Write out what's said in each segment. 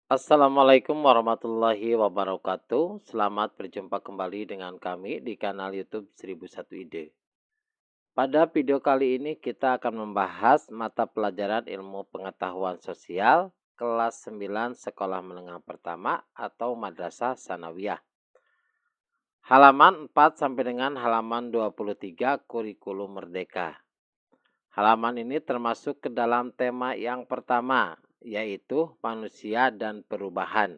Assalamualaikum warahmatullahi wabarakatuh. Selamat berjumpa kembali dengan kami di kanal YouTube 1001 Ide. Pada video kali ini kita akan membahas mata pelajaran ilmu pengetahuan sosial kelas 9 sekolah menengah pertama atau madrasah sanawiyah. Halaman 4 sampai dengan halaman 23 kurikulum merdeka. Halaman ini termasuk ke dalam tema yang pertama, yaitu manusia dan perubahan.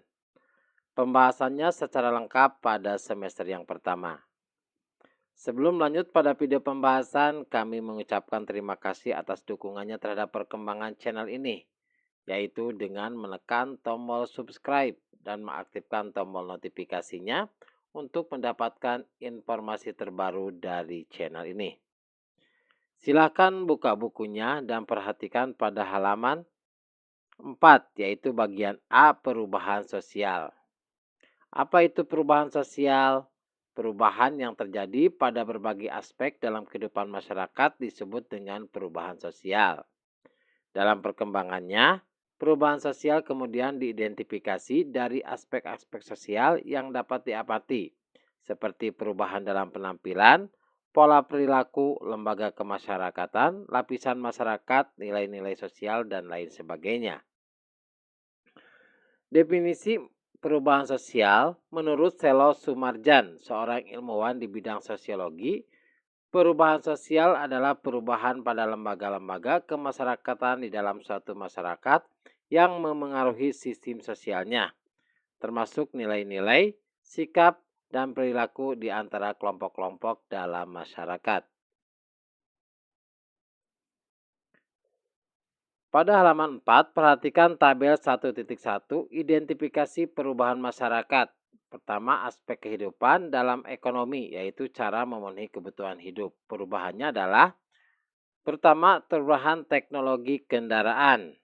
Pembahasannya secara lengkap pada semester yang pertama. Sebelum lanjut pada video pembahasan, kami mengucapkan terima kasih atas dukungannya terhadap perkembangan channel ini, yaitu dengan menekan tombol subscribe dan mengaktifkan tombol notifikasinya untuk mendapatkan informasi terbaru dari channel ini. Silakan buka bukunya dan perhatikan pada halaman 4, yaitu bagian A, perubahan sosial. Apa itu perubahan sosial? Perubahan yang terjadi pada berbagai aspek dalam kehidupan masyarakat disebut dengan perubahan sosial. Dalam perkembangannya, perubahan sosial kemudian diidentifikasi dari aspek-aspek sosial yang dapat diamati, seperti perubahan dalam penampilan, pola perilaku, lembaga kemasyarakatan, lapisan masyarakat, nilai-nilai sosial, dan lain sebagainya. Definisi perubahan sosial menurut Selo Sumarjan, seorang ilmuwan di bidang sosiologi, perubahan sosial adalah perubahan pada lembaga-lembaga kemasyarakatan di dalam suatu masyarakat yang memengaruhi sistem sosialnya, termasuk nilai-nilai, sikap, dan perilaku di antara kelompok-kelompok dalam masyarakat. Pada halaman 4, perhatikan tabel 1.1, identifikasi perubahan masyarakat. Pertama, aspek kehidupan dalam ekonomi, yaitu cara memenuhi kebutuhan hidup. Perubahannya adalah, pertama, perubahan teknologi kendaraan.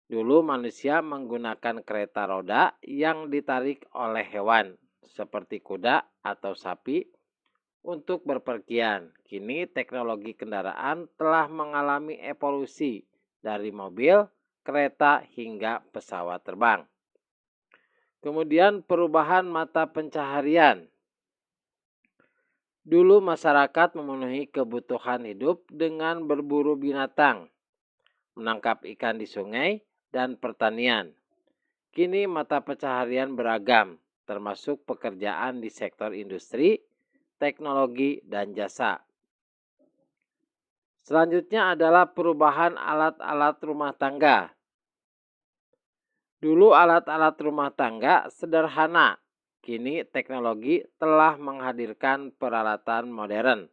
Dulu manusia menggunakan kereta roda yang ditarik oleh hewan, seperti kuda atau sapi, untuk berpergian. Kini teknologi kendaraan telah mengalami evolusi dari mobil, kereta, hingga pesawat terbang. Kemudian perubahan mata pencaharian. Dulu masyarakat memenuhi kebutuhan hidup dengan berburu binatang, menangkap ikan di sungai, dan pertanian. Kini mata pencaharian beragam, termasuk pekerjaan di sektor industri, teknologi, dan jasa. Selanjutnya adalah perubahan alat-alat rumah tangga. Dulu alat-alat rumah tangga sederhana. Kini teknologi telah menghadirkan peralatan modern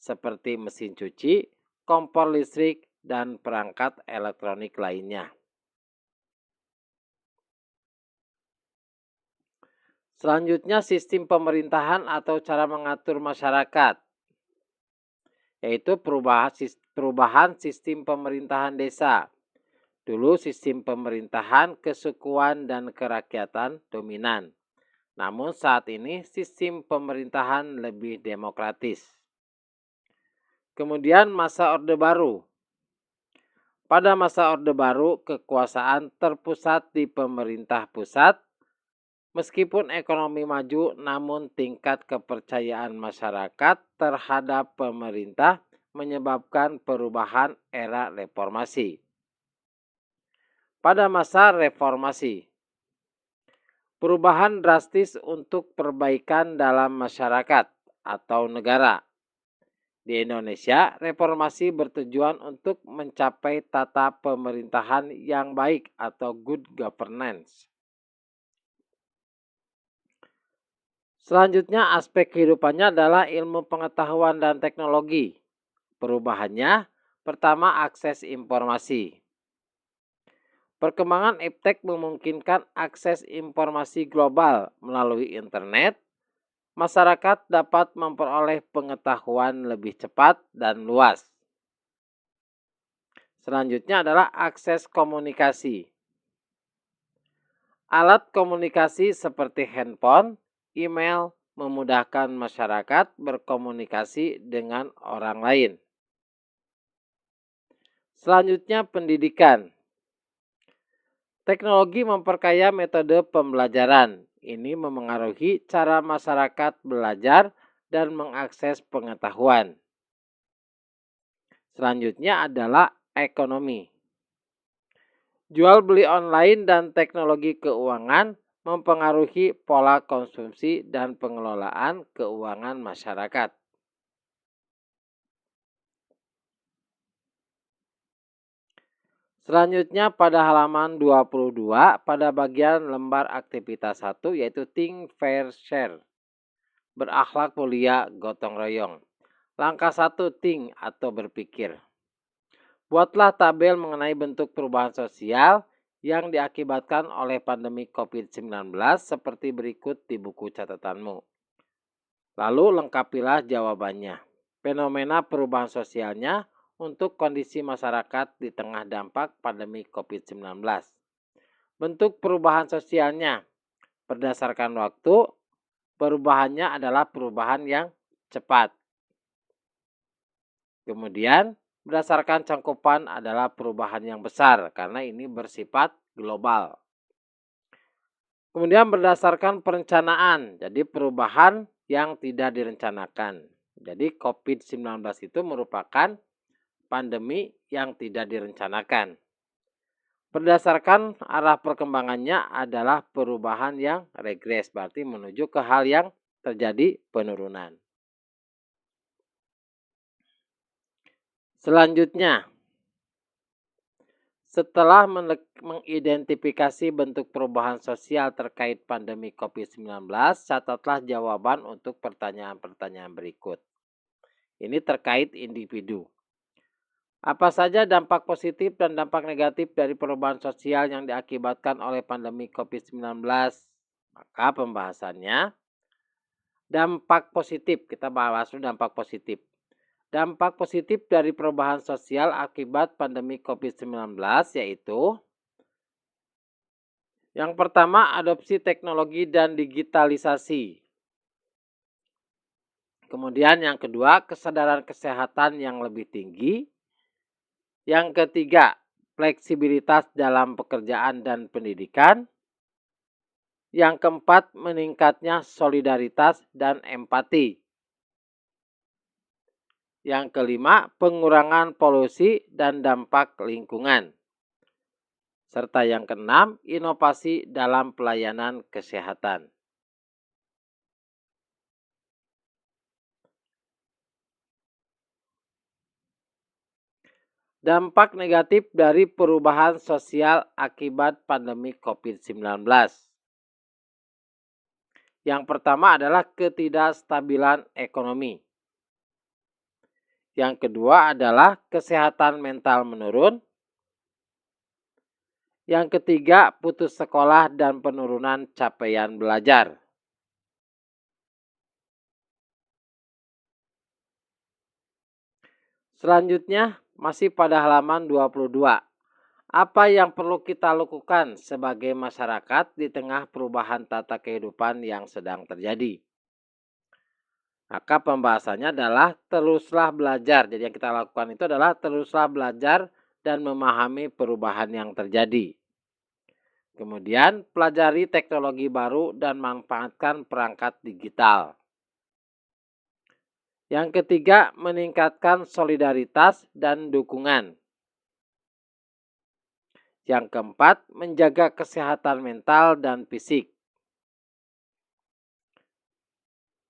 seperti mesin cuci, kompor listrik, dan perangkat elektronik lainnya. Selanjutnya sistem pemerintahan atau cara mengatur masyarakat, yaitu perubahan sistem pemerintahan desa. Dulu sistem pemerintahan kesukuan dan kerakyatan dominan. Namun saat ini sistem pemerintahan lebih demokratis. Kemudian masa Orde Baru. Pada masa Orde Baru, kekuasaan terpusat di pemerintah pusat. Meskipun ekonomi maju, namun tingkat kepercayaan masyarakat terhadap pemerintah menyebabkan perubahan era reformasi. Pada masa reformasi, perubahan drastis untuk perbaikan dalam masyarakat atau negara. Di Indonesia, reformasi bertujuan untuk mencapai tata pemerintahan yang baik atau good governance. Selanjutnya, aspek kehidupannya adalah ilmu pengetahuan dan teknologi. Perubahannya, pertama, akses informasi. Perkembangan iptek memungkinkan akses informasi global melalui internet. Masyarakat dapat memperoleh pengetahuan lebih cepat dan luas. Selanjutnya adalah akses komunikasi. Alat komunikasi seperti handphone, email memudahkan masyarakat berkomunikasi dengan orang lain. Selanjutnya pendidikan. Teknologi memperkaya metode pembelajaran. Ini memengaruhi cara masyarakat belajar dan mengakses pengetahuan. Selanjutnya adalah ekonomi. Jual beli online dan teknologi keuangan mempengaruhi pola konsumsi dan pengelolaan keuangan masyarakat. Selanjutnya pada halaman 22 pada bagian lembar aktivitas 1 yaitu Think Fair Share. Berakhlak mulia gotong royong. Langkah 1 think atau berpikir. Buatlah tabel mengenai bentuk perubahan sosial yang diakibatkan oleh pandemi COVID-19 seperti berikut di buku catatanmu. Lalu lengkapilah jawabannya. Fenomena perubahan sosialnya untuk kondisi masyarakat di tengah dampak pandemi COVID-19. Bentuk perubahan sosialnya berdasarkan waktu, perubahannya adalah perubahan yang cepat. Kemudian berdasarkan cakupan adalah perubahan yang besar karena ini bersifat global. Kemudian berdasarkan perencanaan, jadi perubahan yang tidak direncanakan. Jadi COVID-19 itu merupakan pandemi yang tidak direncanakan. Berdasarkan arah perkembangannya adalah perubahan yang regres, berarti menuju ke hal yang terjadi penurunan. Selanjutnya, setelah mengidentifikasi bentuk perubahan sosial terkait pandemi COVID-19, catatlah jawaban untuk pertanyaan-pertanyaan berikut. Ini terkait individu. Apa saja dampak positif dan dampak negatif dari perubahan sosial yang diakibatkan oleh pandemi COVID-19? Maka pembahasannya, dampak positif, kita bahas dulu dampak positif. Dampak positif dari perubahan sosial akibat pandemi COVID-19 yaitu yang pertama, adopsi teknologi dan digitalisasi. Kemudian yang kedua, kesadaran kesehatan yang lebih tinggi. Yang ketiga, fleksibilitas dalam pekerjaan dan pendidikan. Yang keempat, meningkatnya solidaritas dan empati. Yang kelima, pengurangan polusi dan dampak lingkungan. Serta yang keenam, inovasi dalam pelayanan kesehatan. Dampak negatif dari perubahan sosial akibat pandemi COVID-19. Yang pertama adalah ketidakstabilan ekonomi. Yang kedua adalah kesehatan mental menurun. Yang ketiga, putus sekolah dan penurunan capaian belajar. Selanjutnya, masih pada halaman 22. Apa yang perlu kita lakukan sebagai masyarakat di tengah perubahan tata kehidupan yang sedang terjadi? Maka pembahasannya adalah teruslah belajar. Jadi yang kita lakukan itu adalah teruslah belajar dan memahami perubahan yang terjadi. Kemudian pelajari teknologi baru dan manfaatkan perangkat digital. Yang ketiga, meningkatkan solidaritas dan dukungan. Yang keempat, menjaga kesehatan mental dan fisik.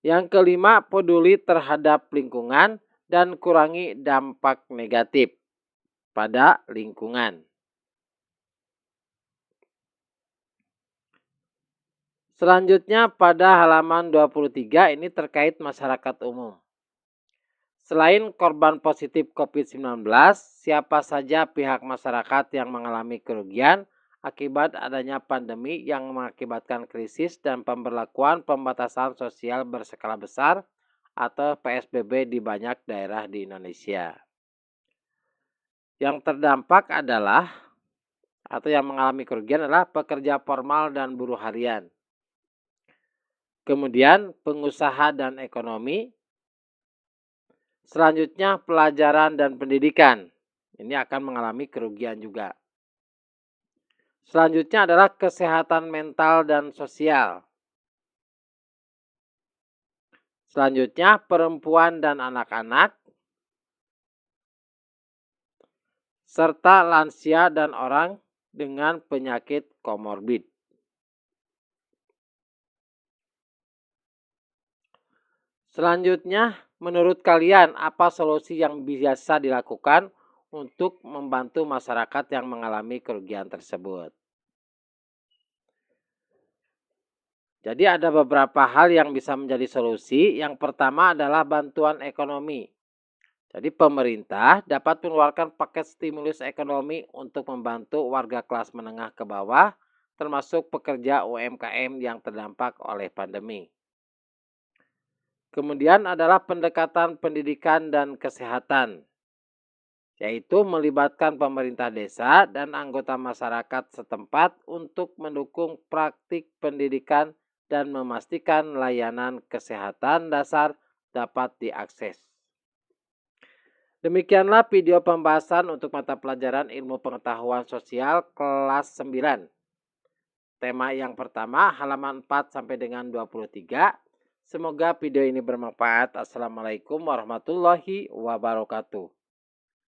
Yang kelima, peduli terhadap lingkungan dan kurangi dampak negatif pada lingkungan. Selanjutnya pada halaman 23 ini terkait masyarakat umum. Selain korban positif COVID-19, siapa saja pihak masyarakat yang mengalami kerugian akibat adanya pandemi yang mengakibatkan krisis dan pemberlakuan pembatasan sosial berskala besar atau PSBB di banyak daerah di Indonesia. Yang terdampak adalah atau yang mengalami kerugian adalah pekerja formal dan buruh harian. Kemudian pengusaha dan ekonomi. Selanjutnya pelajaran dan pendidikan. Ini akan mengalami kerugian juga. Selanjutnya adalah kesehatan mental dan sosial. Selanjutnya perempuan dan anak-anak, serta lansia dan orang dengan penyakit komorbid. Selanjutnya, menurut kalian apa solusi yang biasa dilakukan untuk membantu masyarakat yang mengalami kerugian tersebut? Jadi ada beberapa hal yang bisa menjadi solusi. Yang pertama adalah bantuan ekonomi. Jadi pemerintah dapat mengeluarkan paket stimulus ekonomi untuk membantu warga kelas menengah ke bawah, termasuk pekerja UMKM yang terdampak oleh pandemi. Kemudian adalah pendekatan pendidikan dan kesehatan, yaitu melibatkan pemerintah desa dan anggota masyarakat setempat untuk mendukung praktik pendidikan dan memastikan layanan kesehatan dasar dapat diakses. Demikianlah video pembahasan untuk mata pelajaran Ilmu Pengetahuan Sosial kelas 9. Tema yang pertama halaman 4 sampai dengan 23. Semoga video ini bermanfaat. Assalamualaikum warahmatullahi wabarakatuh.